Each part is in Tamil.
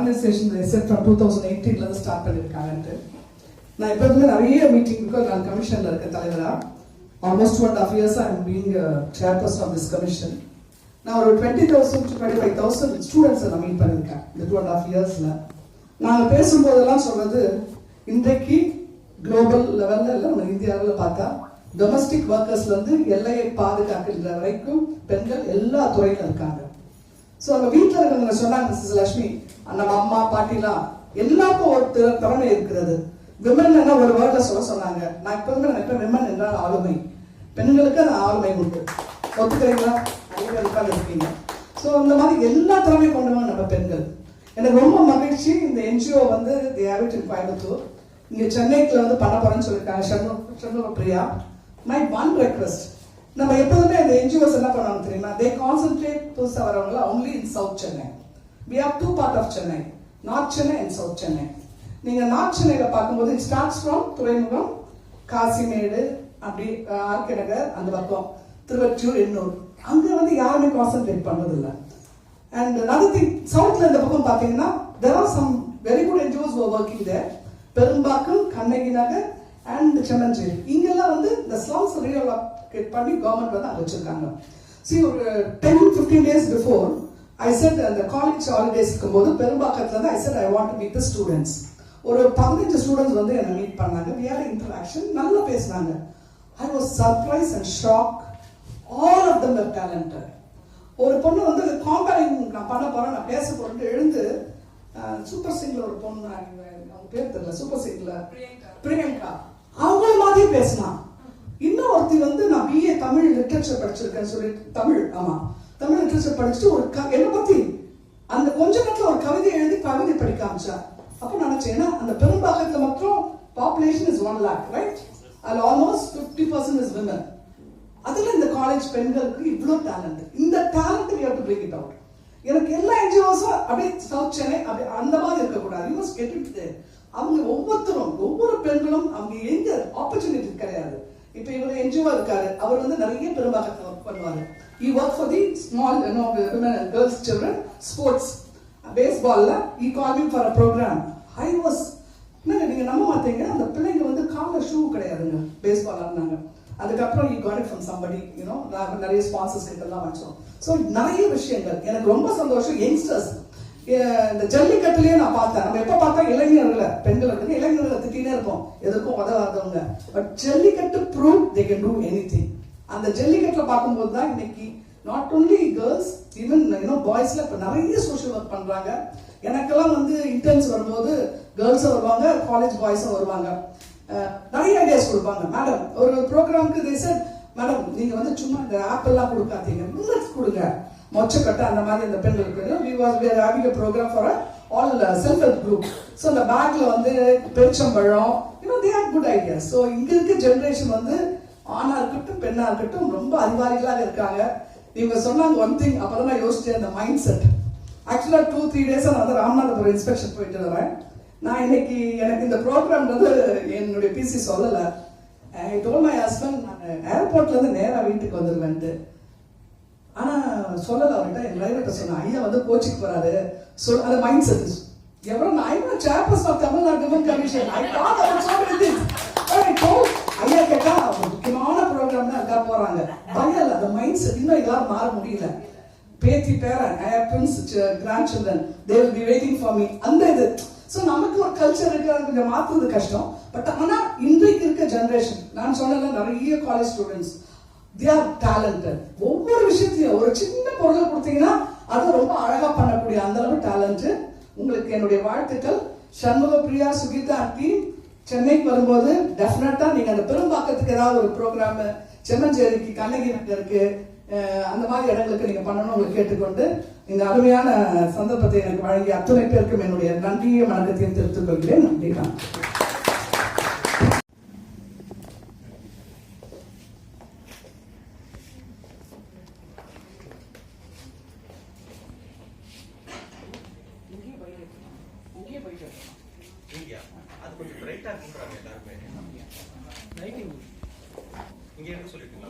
Organisation from 2018 start பண்ணியிருக்காங்கன்ட்டு. நான் எப்போதுமே நிறைய மீட்டிங், பிகாஸ் நான் கமிஷனில் இருக்க தலைவராக almost 2.5 years I'm being chairperson of this commission. நான் ஒரு 20,000 to 25,000 ஸ்டூடெண்ட்ஸை நான் மீட் பண்ணியிருக்கேன் இந்த 2.5 yearsல. நாங்கள் பேசும்போதெல்லாம் சொல்றது, இன்றைக்கு குளோபல் லெவலில் இல்லை, நம்ம இந்தியாவில் பார்த்தா டொமஸ்டிக் ஒர்க்கர்ஸ்லேருந்து எல்லையை பாதுகாக்கின்ற வரைக்கும் பெண்கள் எல்லா துறையிலும் இருக்காங்க. ஸோ நம்ம வீட்டில் இருக்கிறவங்க சொன்னாங்க, மிஸ்ஸஸ் லட்சுமி, நம்ம அம்மா பாட்டிலாம் எல்லாருக்கும் ஒரு திறமை இருக்கிறது. விமன் என்ன ஒரு வேர்ட்ல சொன்னாங்க. நான் எப்போதுமே நினைப்பேன், விமன் என்றால் ஆளுமை, பெண்களுக்கு அந்த ஆளுமை உண்டு. ஒத்துக்கிறீங்களா? அதிகாரிக்காக இருக்கீங்க. ஸோ இந்த மாதிரி எல்லா திறமையும் கொண்டு நம்ம பெண்கள். எனக்கு ரொம்ப மகிழ்ச்சி, இந்த என்ஜிஓ வந்து கோயம்புத்தூர் இங்கே சென்னைக்குள்ள வந்து பண்ண போறேன்னு சொல்லியிருக்காங்க Shanmuga Priya. My one request, நம்ம எப்போதுமே இந்த என்ஜிஓஸ் என்ன பண்ணுவாங்க தெரியுமா? தே கான்சென்ட்ரேட் புதுசாக வரவங்கள only in south Chennai. We have 2 parts of Chennai, north Chennai and south Chennai. நீங்கள் நார்த் சென்னையில் பார்க்கும்போது இட் ஸ்டார்ட்ஸ் ஃப்ரம் துறைமுகம், காசிமேடு, அப்படி ஆர்கே நகர், அந்த பக்கம் திருவொற்றியூர், எண்ணூர், அங்கே வந்து யாருமே கான்சென்ட்ரேட் பண்ணுறதில்லை. அண்ட் another thing, சவுத்தில் இந்த பக்கம் பார்த்தீங்கன்னா there are some very good NGOs who are working there. Perumbakkam, Kannagi Nagar and Semmancheri, இங்கெல்லாம் வந்து இந்த ஸ்லம்ஸ் ரீலோகேட் பண்ணி கவர்மெண்ட் வந்து அங்கே வச்சிருக்காங்க. See, ஒரு 10-15 days before I said, அந்த காலேஜ் ஹாலிடேஸ் இருக்கும்போது பெரும்பாக்கத்துல இருந்து I said I want to meet the students. ஒரு 15 ஸ்டூடெண்ட்ஸ் வந்து என்னை மீட் பண்ணாங்க. We had interaction, நல்லா பேசினாங்க. I was surprised and shocked. All of them were talented. ஒரு பொண்ணு வந்து காம்பேரிங் நான் பண்ண போறேன், நான் பேச போறேன் எழுந்து சூப்பர் சிங்கர்ல ஒரு பொண்ணு, அவங்க பேர் தெரியல, சூப்பர் சிங்கர்ல பிரியங்கா, அவங்கள மாதிரி பேசினா. இன்னும் ஒருத்தி வந்து நான் BA தமிழ் லிட்ரேச்சர் படிச்சிருக்கேன்னு சொல்லி, தமிழ் லிட்ரேச்சர் படிச்சுட்டு ஒரு என்னை பத்தி அந்த கொஞ்ச நேரத்தில் ஒரு கவிதை எழுதி கவிதை படிக்க ஆரம்பிச்சா. அப்போ நினைச்சேன், அந்த பெரும்பாக்கத்தில் மட்டும் பாப்புலேஷன் இஸ் 1 lakh, ரைட்? அதில் ஆல்மோஸ்ட் 50% இஸ் விமன். அதில் இந்த காலேஜ் பெண்களுக்கு இவ்வளோ டேலண்ட். இந்த talent we have to break it out. எனக்கு எல்லா என்ஜிஓஸும் அப்படியே சவுத் சென்னை அப்படி அந்த மாதிரி இருக்கக்கூடாது. யூ மஸ்ட் கெட் இட் தேர். அவங்க ஒவ்வொருத்தரும், ஒவ்வொரு பெண்களும் அவங்க எங்க ஆப்பர்ச்சுனிட்டி கிடையாது. இப்போ இவர் என்ஜிஓ இருக்காரு, அவர் வந்து நிறைய பெரும்பாக்கத்தில் ஒர்க் பண்ணுவாரு. He worked for the small, women and girls children sports. பேஸ்பால்ல he called me for a program. I was, நீங்க நம்ப மாட்டீங்க, அந்த பிள்ளைங்க வந்து கால ஷூ கிடையாதுங்க, பேஸ்பால் ஆடினாங்க. அதுக்கப்புறம் he got it from somebody, நிறைய ஸ்பான்சர்ஸ் கிட்டலாம் வச்சோம். ஸோ நிறைய விஷயங்கள் எனக்கு ரொம்ப சந்தோஷம். யங்ஸ்டர்ஸ், இந்த ஜல்லிக்கட்டுலயே நான் பார்த்தேன். நம்ம எப்ப பார்த்தா இளைஞர்களை, பெண்களுக்கு இளைஞர்களை திட்டினே இருப்போம், எதுக்கும் உதவாதவங்க. But Jallikattu prove they can do anything. அந்த ஜல்லிக்கட்டுல பார்க்கும்போது தான் இன்னைக்கு நாட் ஓன்லி கேர்ள்ஸ், ஈவன் பாய்ஸ்ல இப்ப நிறைய சோஷியல் ஒர்க் பண்றாங்க. எனக்கெல்லாம் வந்து இன்டர்ன்ஸ் வரும்போது கேர்ள்ஸும் வருவாங்க, காலேஜ் பாய்ஸும் வருவாங்க. நிறைய ஐடியாஸ் கொடுப்பாங்க. மேடம் ஒரு ப்ரோக்ராமுக்கு தே செட், மேடம் நீங்க வந்து சும்மா இந்த ஆப்பிள்லாம் கொடுக்காதீங்க, மில்லட்ஸ் கொடுங்க, மொச்சக்கட்டை அந்த மாதிரி அந்த பெண்களுக்கு. we are having a program for all self help group. So அந்த பேக்ல வந்து பெருச்சம்பழம், they have good ideas. So இங்க இருக்க ஜெனரேஷன் வந்து ஆணா இருக்கட்டும் பெண்ணா இருக்கட்டும் ரொம்ப அறிவாளிகளாக இருக்காங்க. நீங்க சொன்னாங்க ஒன் திங், அப்பதான் நான் யோசிச்சேன், இந்த மைண்ட் செட். ஆக்சுவலா 2-3 days நான் வந்து ராமநாதபுரம் இன்ஸ்பெக்ஷன் போயிட்டு வரேன். நான் இன்னைக்கு எனக்கு இந்த ப்ரோக்ராம் வந்து என்னுடைய பிசி சொல்லலை. ஐ டோல்ட் மை ஹஸ்பண்ட், நான் ஏர்போர்ட்ல இருந்து நேரா வீட்டுக்கு வந்துருவேன்ட்டு. ஆனா சொல்லலை அவர்கிட்ட. என் டிரைவர்கிட்ட சொன்னேன், ஐயா வந்து கோச்சிக்கு போறாரு. அந்த மைண்ட் செட் எவ்வளவு நான் chairperson of Tamil Nadu women commission. I thought I was so many things. ஐயா கேட்டா முக்கியமான ப்ரோக்ராம் தான் இருக்கா போறாங்க. பயம் அந்த மைண்ட் செட் இன்னும் எல்லாரும் மாற முடியல. பேத்தி பேரன், I have twins grandchildren, they will be waiting for me. அந்த இது ஸோ நமக்கு ஒரு கல்ச்சர் இருக்கு, அது கொஞ்சம் மாற்றுறது கஷ்டம். பட் ஆனால் இன்றைக்கு இருக்க ஜென்ரேஷன், நான் சொன்ன நிறைய college students, they are talented. ஒவ்வொரு விஷயத்தையும் ஒரு சின்ன பொருளை கொடுத்தீங்கன்னா அது ரொம்ப அழகா பண்ணக்கூடிய அந்த அளவு டேலண்ட். உங்களுக்கு என்னுடைய வாழ்த்துக்கள். சண்முக பிரியா, சுகிதா டீம் சென்னைக்கு வரும்போது டெஃபினட்டா நீங்க அந்த பெரும்பாக்கத்துக்கு ஏதாவது ஒரு ப்ரோக்ராம், செம்மஞ்சேரிக்கு, கண்ணகி நகருக்கு, அந்த மாதிரி இடங்களுக்கு நீங்க பண்ணணும் உங்களுக்கு கேட்டுக்கொண்டு, இந்த அருமையான சந்தர்ப்பத்தை எனக்கு வழங்கிய அத்துணை பேருக்கும் என்னுடைய நன்றியை வணக்கத்தையும் தெரிவித்துக் கொள்கிறேன். நன்றி. அது கொஞ்சம் பிரைட்டா இருக்குன்றாங்க எல்லாருமே. லைட்டிங் இங்க என்ன சொல்லிருக்கீங்க?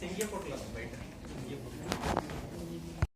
இங்கே போட்டுலாம் லைட் இங்கே போட்டு